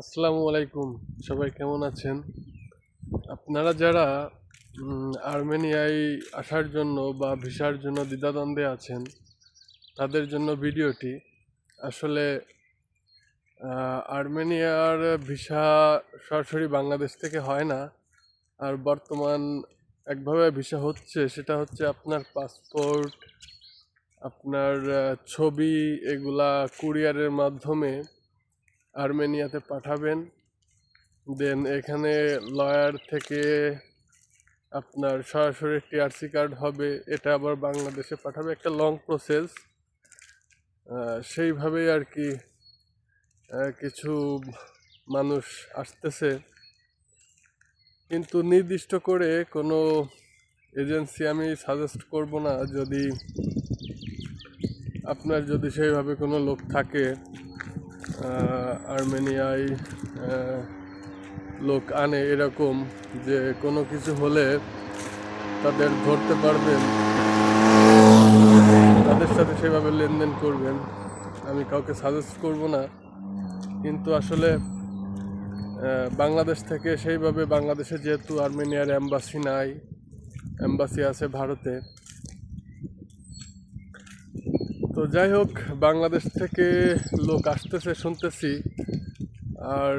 আসসালামু আলাইকুম। সবাই কেমন আছেন? আপনারা যারা আর্মেনিয়ায় আসার জন্য বা ভিসার জন্য দ্বিধাদ্বন্দ্বে আছেন, তাদের জন্য ভিডিওটি। আসলে আর্মেনিয়ার ভিসা সরাসরি বাংলাদেশ থেকে হয় না। আর বর্তমান একভাবে ভিসা হচ্ছে, সেটা হচ্ছে আপনার পাসপোর্ট, আপনার ছবি, এগুলা কুরিয়ারের মাধ্যমে আর্মেনিয়াতে পাঠাবেন। দেন এখানে লয়ার থেকে আপনার সরাসরি টিআরসি কার্ড হবে, এটা আবার বাংলাদেশে পাঠাবে, একটা লং প্রসেস। সেইভাবেই আর কি কিছু মানুষ আসতেছে, কিন্তু নির্দিষ্ট করে কোনো এজেন্সি আমি সাজেস্ট করব না। যদি আপনার সেইভাবে কোনো লোক থাকে আর্মেনিয়ায় লোক আনে এরকম, যে কোনো কিছু হলে তাদের ধরতে পারবেন, তাদের সাথে সেভাবে লেনদেন করবেন। আমি কাউকে সাজেস্ট করব না, কিন্তু আসলে বাংলাদেশ থেকে সেইভাবে, বাংলাদেশে যেহেতু আর্মেনিয়ার অ্যাম্বাসি নাই, অ্যাম্বাসি আছে ভারতে। তো যাই হোক, বাংলাদেশ থেকে লোক আসতেছে শুনতেছি, আর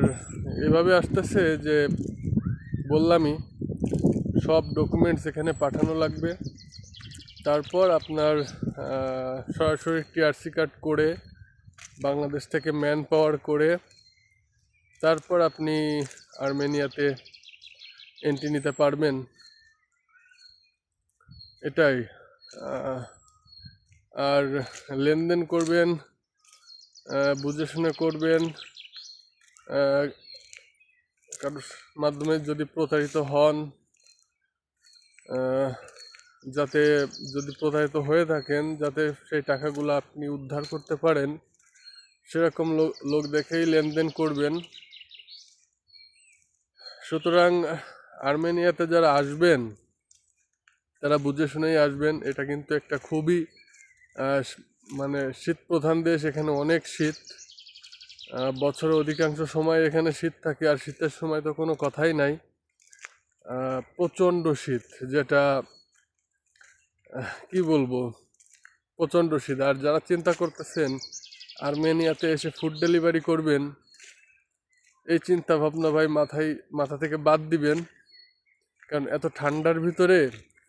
এভাবে আসতেছে যে বললামই, সব ডকুমেন্টস এখানে পাঠানো লাগবে। তারপর আপনার সরাসরি টিআরসি কার্ড করে, বাংলাদেশ থেকে ম্যান পাওয়ার করে, তারপর আপনি আর্মেনিয়াতে এন্ট্রি নিতে পারবেন। এটাই। আর লেনদেন করবেন, বুঝে শুনে করবেন। কারোর মাধ্যমে যদি প্রতারিত হন, যাতে, যদি প্রতারিত হয়ে থাকেন, যাতে সেই টাকাগুলো আপনি উদ্ধার করতে পারেন, সেরকম লোক দেখেই লেনদেন করবেন। সুতরাং আর্মেনিয়াতে যারা আসবেন, তারা বুঝে শুনেই আসবেন। এটা কিন্তু একটা খুবই মানে শীত প্রধান দেশ, এখানে অনেক শীত, বছরের অধিকাংশ সময় এখানে শীত থাকে। আর শীতের সময় তো কোনো কথাই নাই, প্রচণ্ড শীত, যেটা কি বলবো, প্রচণ্ড শীত। আর যারা চিন্তা করতেছেন আর্মেনিয়াতে এসে ফুড ডেলিভারি করবেন, এই চিন্তা ভাবনা ভাই মাথা থেকে বাদ দিবেন। কারণ এত ঠান্ডার ভিতরে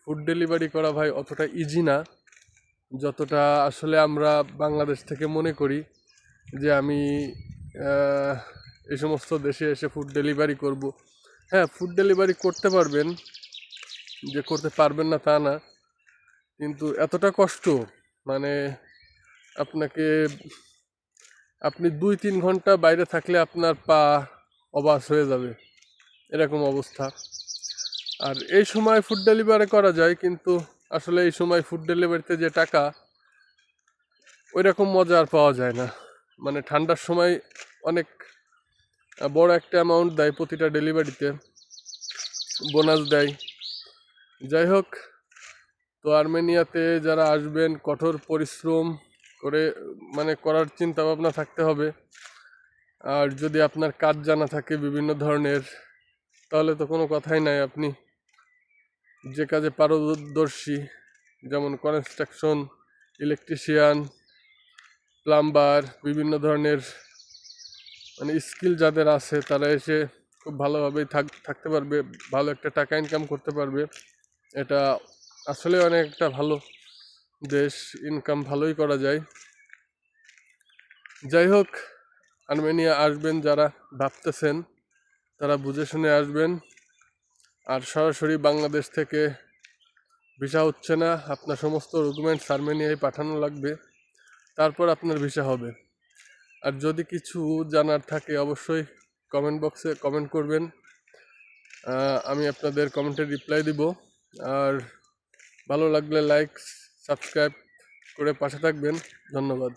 ফুড ডেলিভারি করা ভাই অতটা ইজি না, যতটা আসলে আমরা বাংলাদেশ থেকে মনে করি যে আমি এই সমস্ত দেশে এসে ফুড ডেলিভারি করব। হ্যাঁ, ফুড ডেলিভারি করতে পারবেন, যে করতে পারবেন না তা না, কিন্তু এতটা কষ্ট, মানে আপনি 2-3 ঘন্টা বাইরে থাকলে আপনার পা অবাস হয়ে যাবে, এরকম অবস্থা। আর এই সময় ফুড ডেলিভারি করা যায়, কিন্তু আসলে এই সময় ফুড ডেলিভারিতে যে টাকা, ওই রকম মজা আর পাওয়া যায় না। মানে ঠান্ডার সময় অনেক বড় একটা অ্যামাউন্ট দেয়, প্রতিটা ডেলিভারিতে বোনাস দেয়। যাই হোক, তো আর্মেনিয়াতে যারা আসবেন, কঠোর পরিশ্রম করে করার চিন্তা ভাবনা থাকতে হবে। আর যদি আপনার কাজ জানা থাকে বিভিন্ন ধরনের, তাহলে তো কোনো কথাই নাই। আপনি যে কাজে পারদর্শী, যেমন কনস্ট্রাকশন, ইলেকট্রিশিয়ান, প্লাম্বার, বিভিন্ন ধরনের স্কিল যাদের আছে, তারা এসে খুব ভালোভাবেই থাকতে পারবে, ভালো একটা টাকা ইনকাম করতে পারবে। এটা আসলে অনেক একটা ভালো দেশ, ইনকাম ভালোই করা যায়। যাই হোক, আর্মেনিয়া আসবেন যারা ভাবতেছেন, তারা বুঝে শুনে আসবেন। আর সরাসরি বাংলাদেশ থেকে ভিসা হচ্ছে না, আপনার সমস্ত ডকুমেন্টস আর্মেনিয়ায় পাঠানো লাগবে, তারপর আপনার ভিসা হবে। আর যদি কিছু জানার থাকে, অবশ্যই কমেন্ট বক্সে কমেন্ট করবেন, আমি আপনাদের কমেন্টের রিপ্লাই দিব। আর ভালো লাগলে লাইক, সাবস্ক্রাইব করে পাশে থাকবেন। ধন্যবাদ।